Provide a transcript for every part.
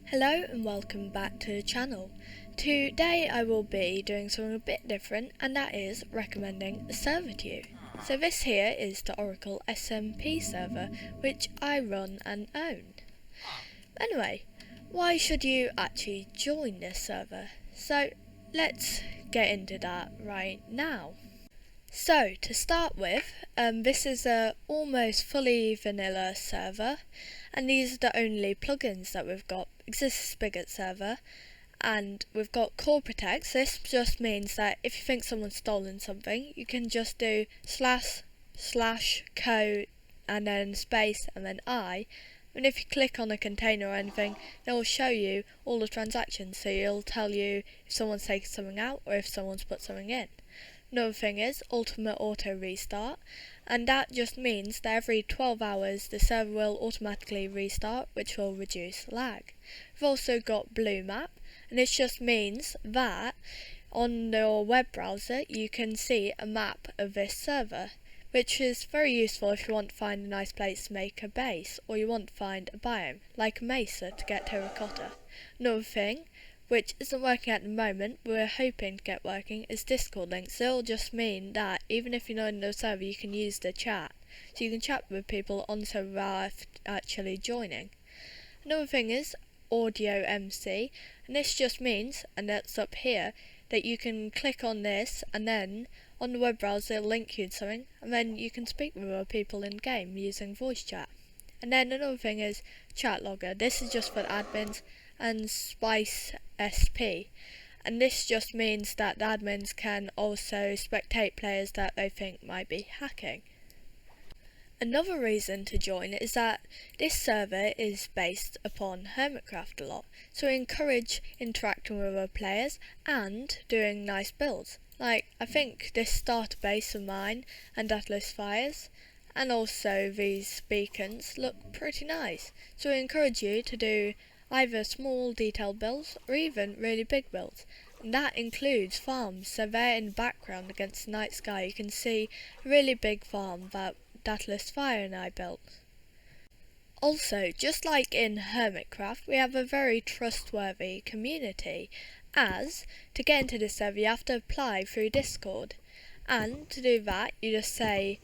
Hello and welcome back to the channel. Today I will be doing something a bit different, and that is recommending a server to you. So this here is the Oracle SMP server, which I run and own. Anyway, why should you actually join this server? So let's get into that right now. So to start with, this is a almost fully vanilla server, and these are the only plugins that we've got. Exists Spigot server, and we've got core protect. So this just means that if you think someone's stolen something, you can just do / code and then space and then I, and if you click on a container or anything, it will show you all the transactions, so it'll tell you if someone's taken something out or if someone's put something in. Another thing is ultimate auto restart, and that just means that every 12 hours the server will automatically restart, which will reduce lag. We've also got blue map, and this just means that on your web browser you can see a map of this server, which is very useful if you want to find a nice place to make a base, or you want to find a biome, like a mesa to get terracotta. Another thing, which isn't working at the moment, but we're hoping to get working, is Discord links. So it'll just mean that even if you're not in the server, you can use the chat. So you can chat with people on the server without actually joining. Another thing is Audio MC, and this just means, and that's up here, that you can click on this and then on the web browser it'll link you to something, and then you can speak with other people in game using voice chat. And then another thing is Chat Logger. This is just for the admins, and Spice SP, and this just means that the admins can also spectate players that they think might be hacking. Another reason to join is that this server is based upon Hermitcraft a lot, so we encourage interacting with other players and doing nice builds. Like, I think this starter base of mine and Atlas Fires, and also these beacons look pretty nice, so we encourage you to do either small detailed builds or even really big builds, and that includes farms. So there in the background against the night sky you can see a really big farm that Atlas Fire and I built. Also, just like in Hermitcraft, we have a very trustworthy community, as to get into this server you have to apply through Discord, and to do that you just say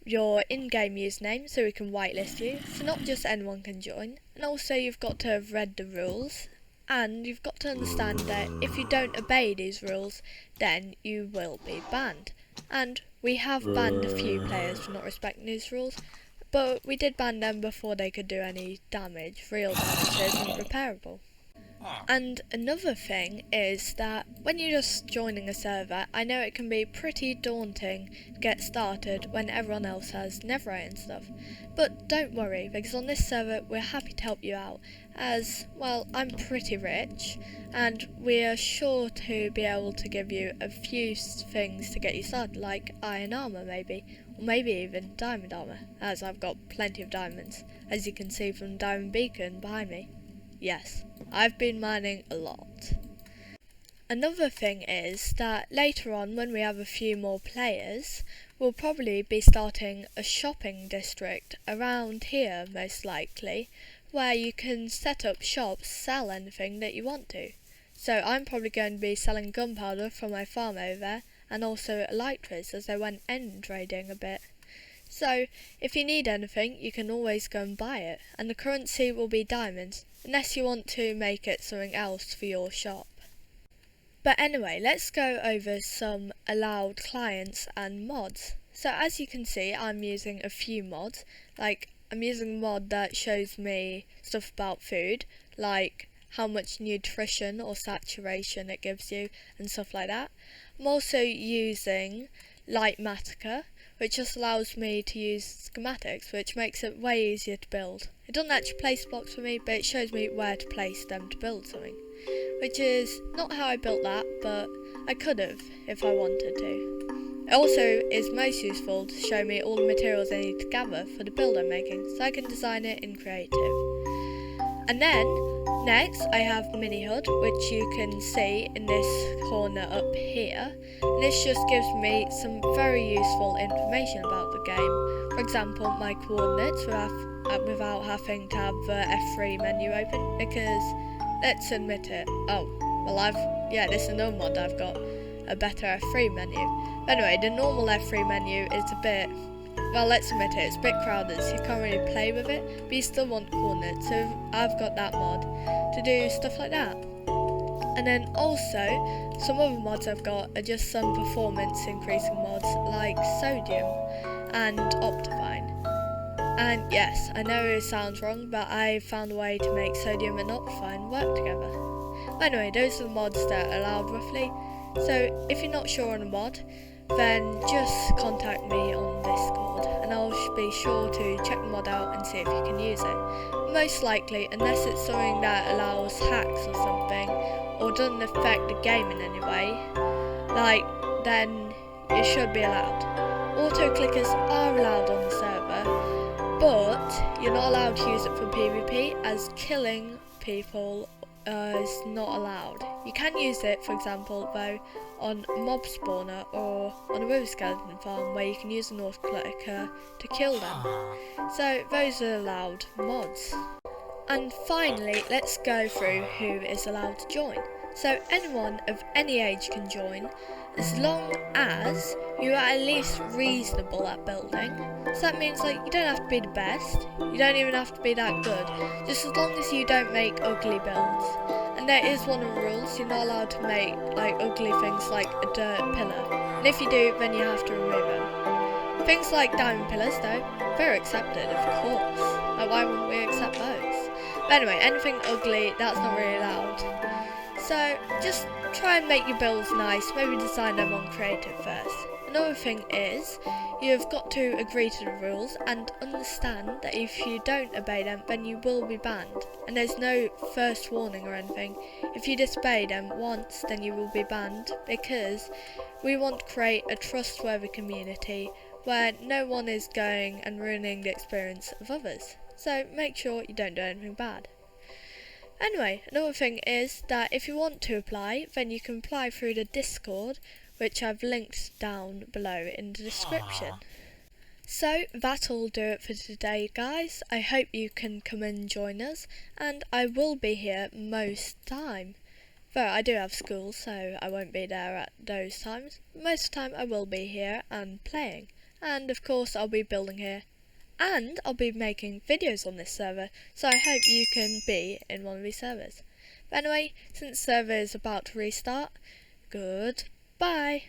your in-game username so we can whitelist you, so not just anyone can join, and also you've got to have read the rules, and you've got to understand that if you don't obey these rules then you will be banned. And we have banned a few players for not respecting these rules, but we did ban them before they could do any damage, real damage that isn't repairable. And another thing is that when you're just joining a server, I know it can be pretty daunting to get started when everyone else has netherite and stuff. But don't worry, because on this server we're happy to help you out, as, well, I'm pretty rich, and we're sure to be able to give you a few things to get you started, like iron armor maybe, or maybe even diamond armor, as I've got plenty of diamonds, as you can see from the diamond beacon behind me. Yes, I've been mining a lot. Another thing is that later on, when we have a few more players, we'll probably be starting a shopping district around here, most likely, where you can set up shops, sell anything that you want to. So I'm probably going to be selling gunpowder from my farm over there, and also elytras, as I went end trading a bit. So if you need anything, you can always go and buy it, and the currency will be diamonds, unless you want to make it something else for your shop. But anyway, let's go over some allowed clients and mods. So as you can see, I'm using a few mods. Like, I'm using a mod that shows me stuff about food, like how much nutrition or saturation it gives you and stuff like that. I'm also using Lightmatica, which just allows me to use schematics, which makes it way easier to build. It doesn't actually place blocks for me, but it shows me where to place them to build something, which is not how I built that, but I could have if I wanted to. It also is most useful to show me all the materials I need to gather for the build I'm making, so I can design it in creative. And then Next, I have Mini HUD, which you can see in this corner up here. And this just gives me some very useful information about the game. For example, my coordinates without having to have the F3 menu open, because let's admit it. Oh, well this is another mod I've got a better F3 menu. But anyway, the normal F3 menu is a bit, well, let's admit it, it's a bit crowded, so you can't really play with it, but you still want coordinates, so I've got that mod to do stuff like that. And then also, some other mods I've got are just some performance increasing mods like Sodium and Optifine. And yes, I know it sounds wrong, but I found a way to make Sodium and Optifine work together. But anyway, those are the mods that are allowed roughly. So if you're not sure on a mod, then just contact me on Discord and I'll be sure to check the mod out and see if you can use it. Most likely, unless it's something that allows hacks or something, or doesn't affect the game in any way, then it should be allowed. Auto clickers are allowed on the server, but you're not allowed to use it for PvP, as killing people is not allowed. You can use it, for example, though, on mob spawner or on a wither skeleton farm where you can use an auto clicker to kill them. So those are allowed mods. And finally, let's go through who is allowed to join. So anyone of any age can join, as long as you are at least reasonable at building. So that means you don't have to be the best, you don't even have to be that good, just as long as you don't make ugly builds. And there is one of the rules, you're not allowed to make ugly things like a dirt pillar, and if you do, then you have to remove them. Things like diamond pillars though, they're accepted, of course, why wouldn't we accept those? But anyway, anything ugly, that's not really allowed. So just try and make your builds nice, maybe design them on creative first. Another thing is, you've got to agree to the rules and understand that if you don't obey them, then you will be banned. And there's no first warning or anything. If you disobey them once, then you will be banned, because we want to create a trustworthy community where no one is going and ruining the experience of others. So make sure you don't do anything bad. Anyway, another thing is that if you want to apply, then you can apply through the Discord, which I've linked down below in the description. So that'll do it for today, guys. I hope you can come and join us, and I will be here most time. Though I do have school, so I won't be there at those times. Most of the time I will be here and playing, and of course I'll be building here. And I'll be making videos on this server, so I hope you can be in one of these servers. But anyway, since the server is about to restart, goodbye.